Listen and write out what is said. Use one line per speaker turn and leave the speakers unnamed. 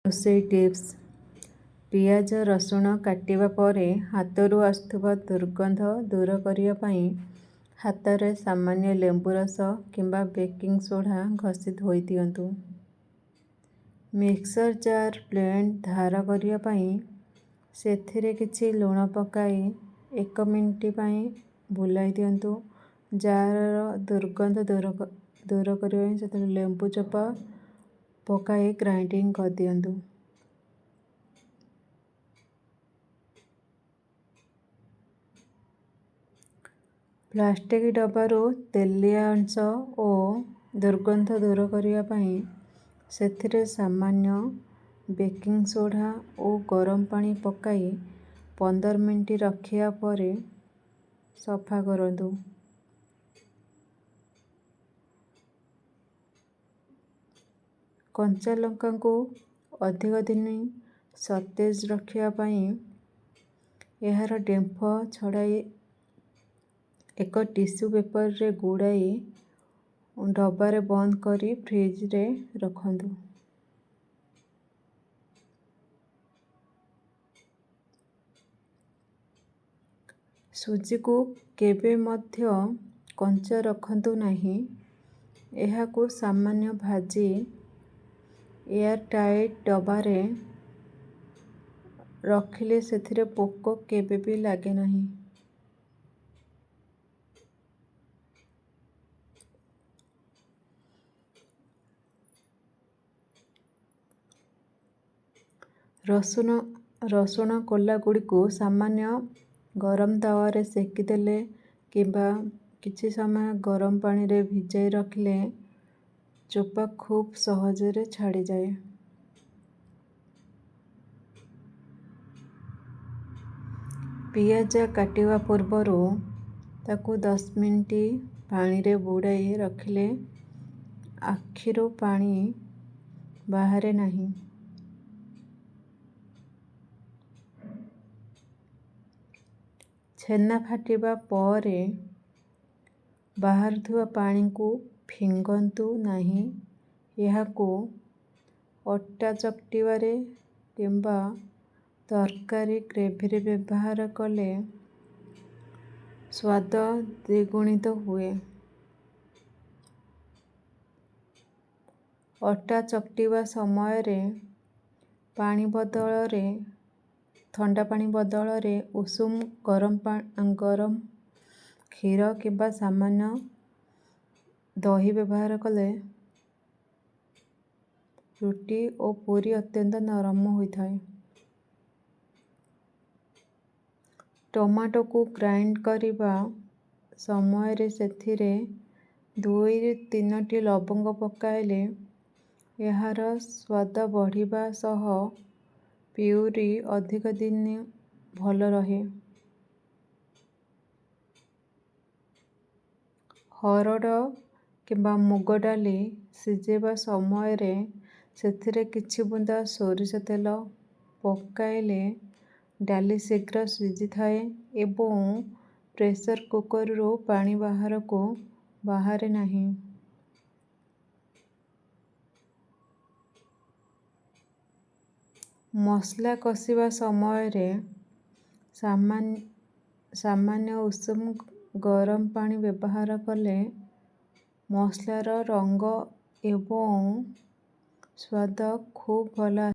ରୋଷେଇ ଟିପ୍ସ। ପିଆଜ ରସୁଣ କାଟିବା ପରେ ହାତରୁ ଆସୁଥିବା ଦୁର୍ଗନ୍ଧ ଦୂର କରିବା ପାଇଁ ହାତରେ ସାମାନ୍ୟ ଲେମ୍ବୁ ରସ କିମ୍ବା ବେକିଂ ସୋଡ଼ା ଘଷି ଧୋଇ ଦିଅନ୍ତୁ। ମିକ୍ସର ଜାର୍ ବ୍ଲେଣ୍ଡ ଧାର କରିବା ପାଇଁ ସେଥିରେ କିଛି ଲୁଣ ପକାଇ 1 ମିନିଟ୍ ପାଇଁ ବୁଲାଇ ଦିଅନ୍ତୁ। ଜାରର ଦୁର୍ଗନ୍ଧ ଦୂର କରିବା ପାଇଁ ସେଥିରେ ଲେମ୍ବୁ ଚୋପା ପକାଇ ଗ୍ରାଇଣ୍ଡିଂ କରିଦିଅନ୍ତୁ। ପ୍ଲାଷ୍ଟିକ୍ ଡବାରୁ ତେଲିଆ ଅଂଶ ଓ ଦୁର୍ଗନ୍ଧ ଦୂର କରିବା ପାଇଁ ସେଥିରେ ସାମାନ୍ୟ ବେକିଂ ସୋଡ଼ା ଓ ଗରମ ପାଣି ପକାଇ 15 ମିନିଟ୍ ରଖିବା ପରେ ସଫା କରନ୍ତୁ। କଞ୍ଚା ଲଙ୍କାକୁ ଅଧିକ ଦିନ ସତେଜ ରଖିବା ପାଇଁ ଏହାର ଡେମ୍ଫ ଛଡ଼ାଇ ଏକ ଟିସ୍ୟୁ ପେପରରେ ଗୁଡ଼ାଇ ଡବାରେ ବନ୍ଦ କରି ଫ୍ରିଜରେ ରଖନ୍ତୁ। ସୁଜିକୁ କେବେ ମଧ୍ୟ କଞ୍ଚା ରଖନ୍ତୁ ନାହିଁ। ଏହାକୁ ସାମାନ୍ୟ ଭାଜି ଏୟାରଟାଇଟ୍ ଡବାରେ ରଖିଲେ ସେଥିରେ ପୋକ କେବେ ବି ଲାଗେ ନାହିଁ। ରସୁଣ କୋଲା ଗୁଡ଼ିକୁ ସାମାନ୍ୟ ଗରମ ତାୱାରେ ସେକି ଦେଲେ କିମ୍ବା କିଛି ସମୟ ଗରମ ପାଣିରେ ଭିଜାଇ ରଖିଲେ ଚୋପା ଖୁବ୍ ସହଜରେ ଛାଡ଼ିଯାଏ। ପିଆଜ କାଟିବା ପୂର୍ବରୁ ତାକୁ 10 ମିନିଟ୍ ପାଣିରେ ବୁଡ଼ାଇ ରଖିଲେ ଆଖିରୁ ପାଣି ବାହାରେ ନାହିଁ। ଛେନା ଫାଟିବା ପରେ ବାହାରୁଥିବା ପାଣିକୁ ଫିଙ୍ଗନ୍ତୁ ନାହିଁ। ଏହାକୁ ଅଟା ଚକଟିବାରେ କିମ୍ବା ତରକାରୀ ଗ୍ରେଭିରେ ବ୍ୟବହାର କଲେ ସ୍ୱାଦ ଦ୍ୱିଗୁଣିତ ହୁଏ। ଅଟା ଚକଟିବା ସମୟରେ ଥଣ୍ଡା ପାଣି ବଦଳରେ ଉଷୁମ ଗରମ କ୍ଷୀର କିମ୍ବା ସାମାନ୍ୟ ଦହି ବ୍ୟବହାର କଲେ ରୁଟି ଓ ପୁରୀ ଅତ୍ୟନ୍ତ ନରମ ହୋଇଥାଏ। ଟମାଟୋକୁ ଗ୍ରାଇଣ୍ଡ କରିବା ସମୟରେ ସେଥିରେ 2-3ଟି ଲବଙ୍ଗ ପକାଇଲେ ଏହାର ସ୍ୱାଦ ବଢ଼ିବା ସହ ପ୍ୟୁରି ଅଧିକ ଦିନ ଭଲ ରହେ। ହରଡ଼ କିମ୍ବା ମୁଗ ଡାଲି ସିଝାଇବା ସମୟରେ ସେଥିରେ କିଛି ବୁନ୍ଦା ସୋରିଷ ତେଲ ପକାଇଲେ ଡାଲି ଶୀଘ୍ର ସିଝିଥାଏ ଏବଂ ପ୍ରେସର କୁକରରୁ ପାଣି ବାହାରକୁ ବାହାରେ ନାହିଁ। ମସଲା କଷିବା ସମୟରେ ସାମାନ୍ୟ ଉଷୁମ ଗରମ ପାଣି ବ୍ୟବହାର କଲେ ମସଲାର ରଙ୍ଗ ଏବଂ ସ୍ୱାଦ ଖୁବ୍ ଭଲ